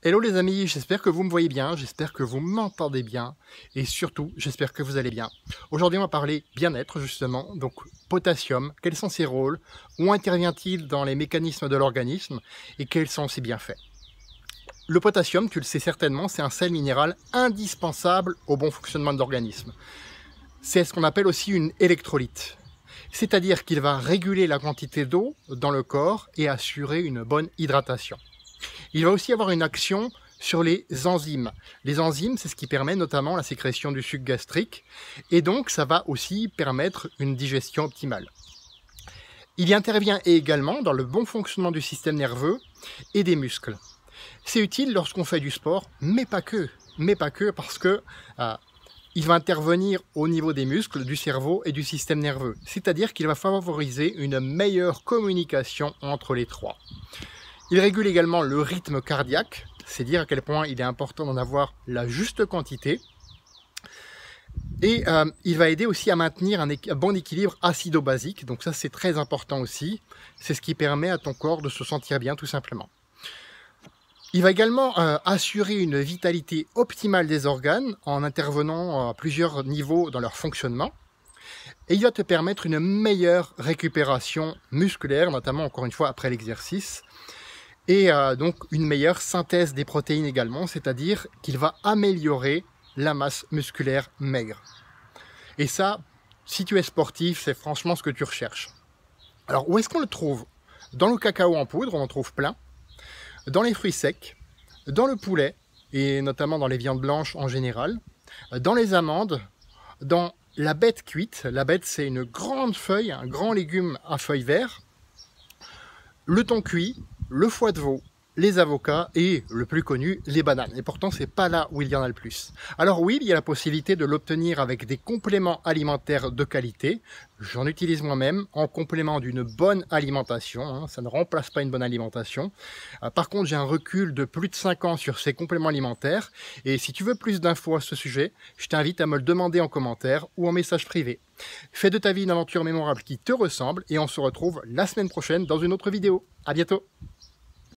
Hello les amis, j'espère que vous me voyez bien, j'espère que vous m'entendez bien et surtout j'espère que vous allez bien. Aujourd'hui on va parler bien-être justement, donc potassium, quels sont ses rôles, où intervient-il dans les mécanismes de l'organisme et quels sont ses bienfaits. Le potassium, tu le sais certainement, c'est un sel minéral indispensable au bon fonctionnement de l'organisme. C'est ce qu'on appelle aussi une électrolyte, c'est-à-dire qu'il va réguler la quantité d'eau dans le corps et assurer une bonne hydratation. Il va aussi avoir une action sur les enzymes. Les enzymes, c'est ce qui permet notamment la sécrétion du suc gastrique et donc ça va aussi permettre une digestion optimale. Il y intervient également dans le bon fonctionnement du système nerveux et des muscles. C'est utile lorsqu'on fait du sport, mais pas que parce que il va intervenir au niveau des muscles, du cerveau et du système nerveux. C'est-à-dire qu'il va favoriser une meilleure communication entre les trois. Il régule également le rythme cardiaque, c'est dire à quel point il est important d'en avoir la juste quantité. Et il va aider aussi à maintenir un bon équilibre acido-basique, donc ça c'est très important aussi. C'est ce qui permet à ton corps de se sentir bien tout simplement. Il va également assurer une vitalité optimale des organes en intervenant à plusieurs niveaux dans leur fonctionnement. Et il va te permettre une meilleure récupération musculaire, notamment encore une fois après l'exercice. Et donc une meilleure synthèse des protéines également, c'est-à-dire qu'il va améliorer la masse musculaire maigre. Et ça, si tu es sportif, c'est franchement ce que tu recherches. Alors où est-ce qu'on le trouve? Dans le cacao en poudre, on en trouve plein. Dans les fruits secs, dans le poulet, et notamment dans les viandes blanches en général, dans les amandes, dans la bête cuite. La bête, c'est une grande feuille, un grand légume à feuilles vertes, le thon cuit, le foie de veau, les avocats et, le plus connu, les bananes. Et pourtant, c'est pas là où il y en a le plus. Alors oui, il y a la possibilité de l'obtenir avec des compléments alimentaires de qualité. J'en utilise moi-même en complément d'une bonne alimentation. Hein, ça ne remplace pas une bonne alimentation. Par contre, j'ai un recul de plus de 5 ans sur ces compléments alimentaires. Et si tu veux plus d'infos à ce sujet, je t'invite à me le demander en commentaire ou en message privé. Fais de ta vie une aventure mémorable qui te ressemble et on se retrouve la semaine prochaine dans une autre vidéo. À bientôt!